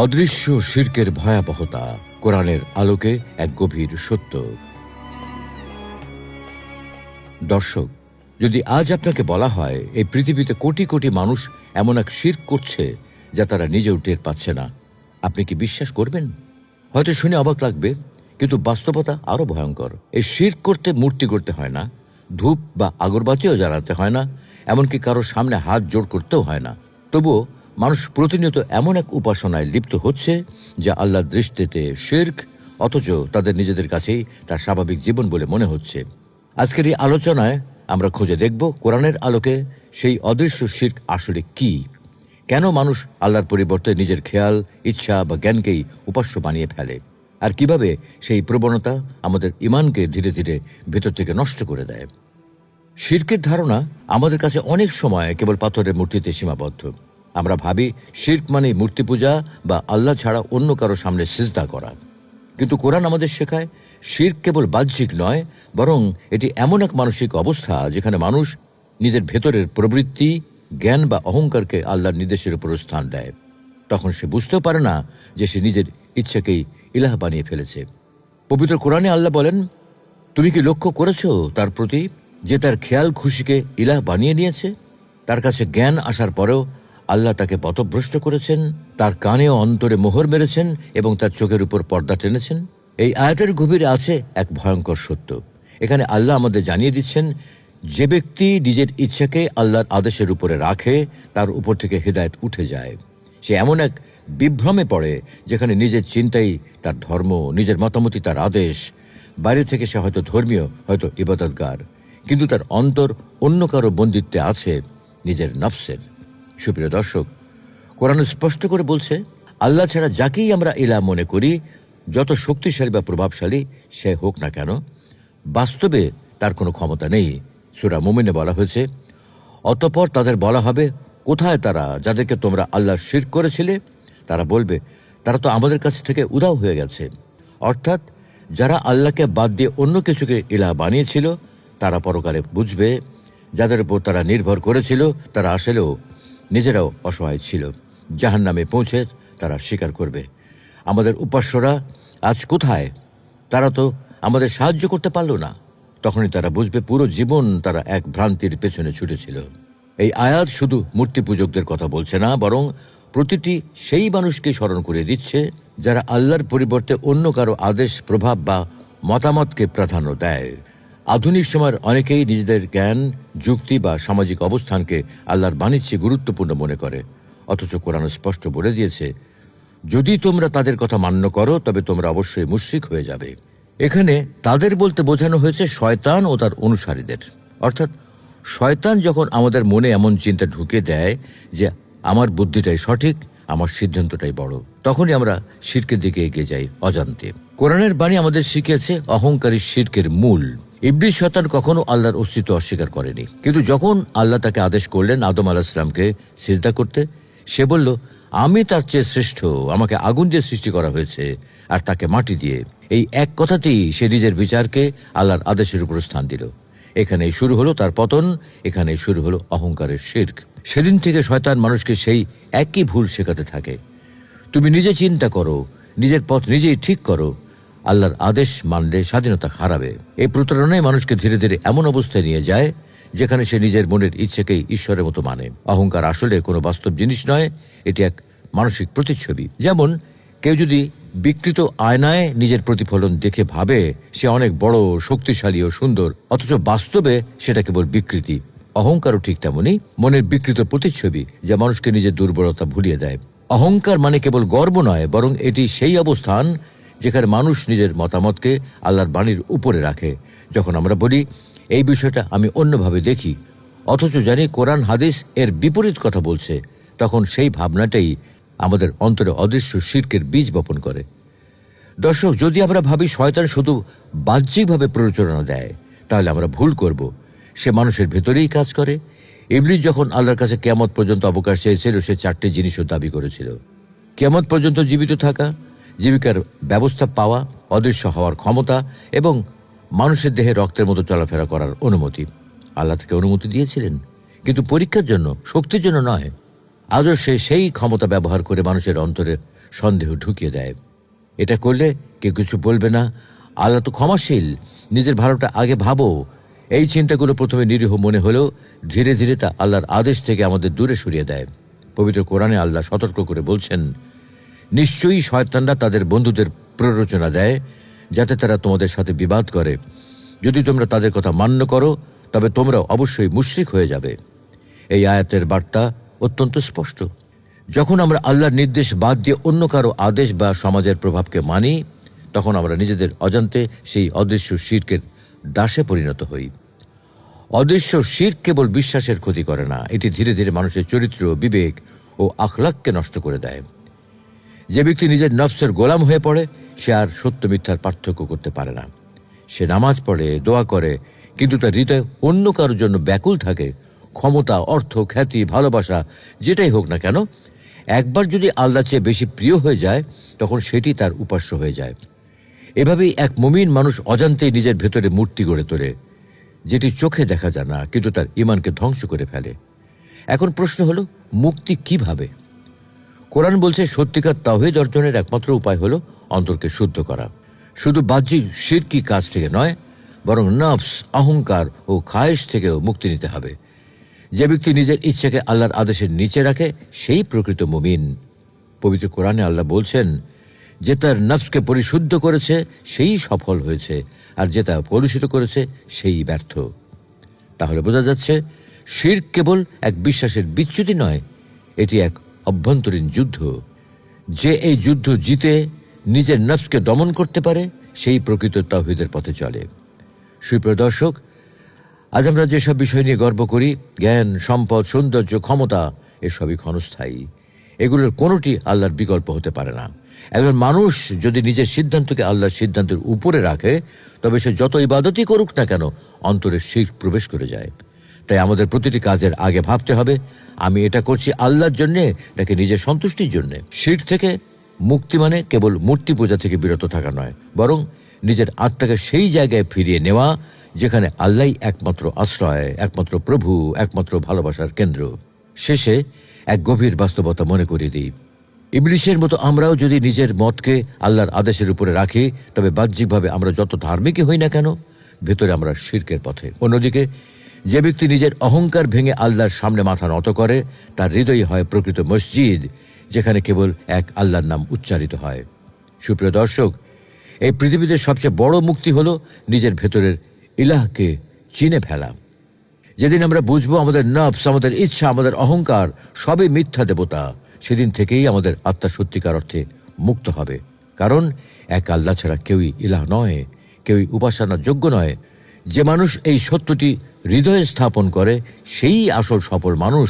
অদৃশ্য শিরকের ভয়াবহতা কোরআনের আলোকে এক গভীর সত্য। দর্শক, যদি আজ আপনাকে বলা হয় এই পৃথিবীতে কোটি কোটি মানুষ এমন এক শিরক করছে যা তারা নিজেও টের পাচ্ছে না, আপনি কি বিশ্বাস করবেন? হয়তো শুনে অবাক লাগবে, কিন্তু বাস্তবতা আরো ভয়ঙ্কর। এই শিরক করতে মূর্তি করতে হয় না, ধূপ বা আগরবাতিও জ্বালাতে হয় না, এমনকি কারো সামনে হাত জোড় করতেও হয় না। তবুও মানুষ প্রতিনিয়ত এমন এক উপাসনায় লিপ্ত হচ্ছে যা আল্লাহর দৃষ্টিতে শিরক, অথচ তাদের নিজেদের কাছেই তার স্বাভাবিক জীবন বলে মনে হচ্ছে। আজকের এই আলোচনায় আমরা খুঁজে দেখব কোরআনের আলোকে সেই অদৃশ্য শিরক আসলে কি, কেন মানুষ আল্লাহর পরিবর্তে নিজের খেয়াল, ইচ্ছা বা জ্ঞানকেই উপাস্য বানিয়ে ফেলে, আর কিভাবে সেই প্রবণতা আমাদের ঈমানকে ধীরে ধীরে ভেতর থেকে নষ্ট করে দেয়। শিরকের ধারণা আমাদের কাছে অনেক সময় কেবল পাথরের মূর্তিতে সীমাবদ্ধ। আমরা ভাবি শিরক মানে মূর্তি পূজা বা আল্লাহ ছাড়া অন্য কারো সামনে সিজদা করা। কিন্তু কোরআন আমাদের শেখায় শিরক কেবল বাহ্যিক নয়, বরং এটি এমন এক মানসিক অবস্থা যেখানে মানুষ নিজের ভেতরের প্রবৃত্তি, জ্ঞান বা অহংকারকে আল্লাহর নির্দেশের উপর স্থান দেয়। তখন সে বুঝতেও পারে না যে সে নিজের ইচ্ছাকেই ইলাহ বানিয়ে ফেলেছে। পবিত্র কোরআনে আল্লাহ বলেন, তুমি কি লক্ষ্য করেছো তার প্রতি যে তার খেয়াল খুশিকে ইলাহ বানিয়ে নিয়েছে? তার কাছে জ্ঞান আসার পরেও আল্লাহ তাকে পথভ্রষ্ট করেছেন, তার কানে ও অন্তরে মোহর মেরেছেন এবং তার চোখের উপর পর্দা টেনেছেন। এই আয়াতের গভীরে আছে এক ভয়ঙ্কর সত্য। এখানে আল্লাহ আমাদের জানিয়ে দিচ্ছেন, যে ব্যক্তি নিজের ইচ্ছাকে আল্লাহর আদেশের উপরে রাখে তার উপর থেকে হেদায়েত উঠে যায়। সে এমন এক বিভ্রমে পড়ে যেখানে নিজের চিন্তাই তার ধর্ম, নিজের মতামতই তার আদেশ। বাইরে থেকে সে হয়তো ধর্মীয়, হয়তো ইবাদতগার, কিন্তু তার অন্তর অন্য কারো বন্দিত্বে আছে, নিজের নফসের। সুপ্রিয় দর্শক, কোরআন স্পষ্ট করে বলছে, আল্লাহ ছাড়া যাকেই আমরা ইলাহ মনে করি, যত শক্তিশালী বা প্রভাবশালী সে হোক না কেন, বাস্তবে তার কোনো ক্ষমতা নেই। সূরা মুমিনে বলা হয়েছে, অতঃপর তাদের বলা হবে, কোথায় তারা যাদেরকে তোমরা আল্লাহ শিরক করেছিলে? তারা বলবে, তারা তো আমাদের কাছ থেকে উধাও হয়ে গেছে। অর্থাৎ যারা আল্লাহকে বাদ দিয়ে অন্য কিছুকে ইলাহ বানিয়েছিল, তারা পরকালে বুঝবে যাদের উপর তারা নির্ভর করেছিল তারা আসলেও নিজেরাও অসহায় ছিল। জাহান্নামে পৌঁছে তারা স্বীকার করবে, আমাদের উপাস্যরা আজ কোথায়? তারা তো আমাদের সাহায্য করতে পারল না। তখনই তারা বুঝবে পুরো জীবন তারা এক ভ্রান্তির পেছনে ছুটেছিল। এই আয়াত শুধু মূর্তি পূজকদের কথা বলছে না, বরং প্রতিটি সেই মানুষকে স্মরণ করে দিচ্ছে যারা আল্লাহর পরিবর্তে অন্য কারো আদেশ, প্রভাব বা মতামতকে প্রাধান্য দেয়। আধুনিক সময়ের অনেকেই নিজেদের জ্ঞান, যুক্তি বা সামাজিক অবস্থানকে আল্লাহর বাণীর চেয়ে গুরুত্বপূর্ণ মনে করে। অথচ কোরআন স্পষ্ট বলে দিয়েছে, যদি তোমরা তাদের কথা মান্য করো তবে তোমরা অবশ্যই মুশরিক হয়ে যাবে। এখানে তাদের বলতে বোঝানো হয়েছে শয়তান ও তার অনুসারীদের। অর্থাৎ শয়তান যখন আমাদের মনে এমন চিন্তা ঢুকে দেয় যে আমার বুদ্ধিটাই সঠিক, আমার সিদ্ধান্তটাই বড়, তখনই আমরা শিরকের দিকে এগিয়ে যাই অজান্তে। কোরআনের বাণী আমাদের শিখিয়েছে অহংকারী শিরকের মূল। ইবলিস শয়তান কখনো আল্লাহর অস্তিত্ব অস্বীকার করেনি, কিন্তু যখন আল্লাহ তাকে আদেশ করলেন আদম আলাইহিস সালামকে সিজদা করতে, সে বলল, আমি তার চেয়ে শ্রেষ্ঠ, আমাকে আগুন দিয়ে সৃষ্টি করা হয়েছে আর তাকে মাটি দিয়ে। এই এক কথাতেই সে নিজের বিচারকে আল্লাহর আদেশের উপর স্থান দিল। এখানেই শুরু হলো তার পতন, এখানেই শুরু হলো অহংকারের শিরক। সেদিন থেকে শয়তান মানুষকে সেই একই ভুল শেখাতে থাকে। তুমি নিজে চিন্তা করো, নিজের পথ নিজেই ঠিক করো, আল্লাহর আদেশ মানলে স্বাধীনতা হারাবে। এই প্রতারণায় মানুষকে ধীরে ধীরে এমন অবস্থায় নিয়ে যায় যেখানে সে নিজের মনের ইচ্ছেকেই ঈশ্বরের মতো মানে। অহংকার আসলে কোনো বাস্তব জিনিস নয়, এটি এক মানসিক প্রতিচ্ছবি। যেমন কেউ যদি বিকৃত আয়নায় নিজের প্রতিফলন দেখে ভাবে সে অনেক বড়, শক্তিশালী ও সুন্দর, অথচ বাস্তবে সেটা কেবল বিকৃতি। অহংকারও ঠিক তেমনই মনের বিকৃত প্রতিচ্ছবি, যা মানুষকে নিজের দুর্বলতা ভুলিয়ে দেয়। অহংকার মানে কেবল গর্ব নয়, বরং এটি সেই অবস্থান যেখানে মানুষ নিজের মতামতকে আল্লাহর বাণীর উপরে রাখে। যখন আমরা বলি এই বিষয়টা আমি অন্যভাবে দেখি, অথচ জানি কোরআন হাদিস এর বিপরীত কথা বলছে, তখন সেই ভাবনাটাই আমাদের অন্তরে অদৃশ্য শিরকের বীজ বপন করে। দর্শক, যদি আমরা ভাবি শয়তান শুধু বাহ্যিকভাবে প্ররোচনা দেয়, তাহলে আমরা ভুল করব। সে মানুষের ভেতরেই কাজ করে। ইবলিস যখন আল্লাহর কাছে কিয়ামত পর্যন্ত অবকাশ চেয়েছিল, সে 4টি জিনিসও দাবি করেছিল: কিয়ামত পর্যন্ত জীবিত থাকা, জীবিকার ব্যবস্থা পাওয়া, অদৃশ্য হওয়ার ক্ষমতা এবং মানুষের দেহে রক্তের মতো চলাফেরা করার অনুমতি। আল্লাহ থেকে অনুমতি দিয়েছিলেন, কিন্তু পরীক্ষার জন্য, শক্তির জন্য নয়। আজও সে সেই ক্ষমতা ব্যবহার করে মানুষের অন্তরে সন্দেহ ঢুকিয়ে দেয়। এটা করলে কেউ কিছু বলবে না, আল্লাহ তো ক্ষমাশীল, নিজের ভালোটা আগে ভাবো। এই চিন্তাগুলো প্রথমে নিরীহ মনে হলেও ধীরে ধীরে তা আল্লাহর আদেশ থেকে আমাদের দূরে সরিয়ে দেয়। পবিত্র কোরআনে আল্লাহ সতর্ক করে বলছেন, নিশ্চয়ই শয়তানরা তাদের বন্ধুদের প্ররোচনা দেয় যাতে তারা তোমাদের সাথে বিবাদ করে। যদি তোমরা তাদের কথা মান্য করো তবে তোমরা অবশ্যই মুশরিক হয়ে যাবে। এই আয়াতের বার্তা অত্যন্ত স্পষ্ট। যখন আমরা আল্লাহর নির্দেশ বাদ দিয়ে অন্য কারো আদেশ বা সমাজের প্রভাবকে মানি, তখন আমরা নিজেদের অজান্তে সেই অদৃশ্য শিরকের দাসে পরিণত হই। অদৃশ্য শিরক কেবল বিশ্বাসের ক্ষতি করে না, এটি ধীরে ধীরে মানুষের চরিত্র, বিবেক ও আখলাককে নষ্ট করে দেয়। যে ব্যক্তি নিজের নফসের গোলাম হয়ে পড়ে, সে আর সত্য মিথ্যার পার্থক্য করতে পারে না। সে নামাজ পড়ে, দোয়া করে, কিন্তু তার হৃদয় অন্য কারোর জন্য ব্যাকুল থাকে। ক্ষমতা, অর্থ, খ্যাতি, ভালোবাসা যেটাই হোক না কেন, একবার যদি আল্লাহ চেয়ে বেশি প্রিয় হয়ে যায়, তখন সেটি তার উপাস্য হয়ে যায়। এভাবেই এক মুমিন মানুষ অজান্তেই নিজের ভেতরে মূর্তি গড়ে তোলে, যেটি চোখে দেখা যায় না, কিন্তু তার ঈমানকে ধ্বংস করে ফেলে। এখন প্রশ্ন হলো, মুক্তি কিভাবে? কোরআন বলছে, সত্যিকার তাওহীদ অর্জনের একমাত্র উপায় হলো অন্তরকে শুদ্ধ করা। শুধু বাহ্যিক শিরকি কাজ থেকে নয়, বরং নফস, অহংকার ও খায়েশ থেকেও মুক্তি নিতে হবে। যে ব্যক্তি নিজের ইচ্ছাকে আল্লাহর আদেশের নিচে রাখে, সেই প্রকৃত মুমিন। পবিত্র কোরআনে আল্লাহ বলছেন, যে তার নফসকে পরিশুদ্ধ করেছে সেই সফল হয়েছে, আর যে তা কলুষিত করেছে সেই ব্যর্থ। তাহলে বোঝা যাচ্ছে, শিরক কেবল এক বিশ্বাসের বিচ্যুতি নয়, এটি এক অভ্যন্তরীণ যুদ্ধ। যে এই যুদ্ধ জিতে নিজের নফসকে দমন করতে পারে, সেই প্রকৃত তাওহীদের পথে চলে। সুপ্রিয় দর্শক, আজ আমরা যেসব বিষয় নিয়ে গর্ব করি, জ্ঞান, সম্পদ, সৌন্দর্য, ক্ষমতা, এসবই ক্ষণস্থায়ী। এগুলোর কোনোটি আল্লাহর বিকল্প হতে পারে না। একজন মানুষ যদি নিজের সিদ্ধান্তকে আল্লাহর সিদ্ধান্তের উপরে রাখে, তবে সে যত ইবাদতই করুক না কেন, অন্তরে শিরক প্রবেশ করে যায়। তাই আমাদের প্রতিটি কাজের আগে ভাবতে হবে, আমি এটা করছি আল্লাহর জন্যে নাকি নিজের সন্তুষ্টির জন্যে। শিরক থেকে মুক্তি মানে কেবল মূর্তি পূজা থেকে বিরত থাকা নয়, বরং নিজের আত্মাকে সেই জায়গায় ফিরিয়ে নেওয়া যেখানে আল্লাহই একমাত্র আশ্রয়, একমাত্র প্রভু, একমাত্র ভালোবাসার কেন্দ্র। শেষে এক গভীর বাস্তবতা মনে করিয়ে দিই, ইবলীসের মতো আমরাও যদি নিজের মতকে আল্লাহর আদেশের উপরে রাখি, তবে বাহ্যিকভাবে আমরা যত ধার্মিকই হই না কেন, ভেতরে আমরা শিরকের পথে। অন্যদিকে যে ব্যক্তি নিজের অহংকার ভেঙে আল্লাহর সামনে মাথা নত করে, তার হৃদয় হয় প্রকৃত মসজিদ, যেখানে কেবল এক আল্লাহর নাম উচ্চারিত হয়। সুপ্রিয় দর্শক, এই পৃথিবীতে সবচেয়ে বড় মুক্তি হলো নিজের ভেতরের ইলাহকে চিনে ফেলা। যেদিন আমরা বুঝবো আমাদের নফস, আমাদের ইচ্ছা, আমাদের অহংকার সবই মিথ্যা দেবতা, সেদিন থেকেই আমাদের আত্মা সত্যিকার অর্থে মুক্ত হবে। কারণ এক আল্লাহ ছাড়া কেউই ইলাহ নয়, কেউই উপাসনার যোগ্য নয়। যে মানুষ এই সত্যটি হৃদয়ে স্থাপন করে, সেই আসল সফল মানুষ,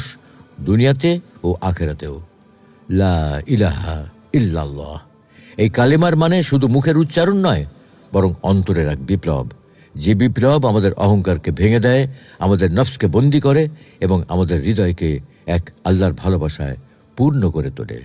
দুনিয়াতে ও আখেরাতেও। লা ইলাহা ইল্লাল্লাহ, এই কালেমার মানে শুধু মুখের উচ্চারণ নয়, বরং অন্তরের এক বিপ্লব। যে বিপ্লব আমাদের অহংকারকে ভেঙে দেয়, আমাদের নফসকে বন্দী করে এবং আমাদের হৃদয়কে এক আল্লাহর ভালোবাসায় পূর্ণ করে তোলে।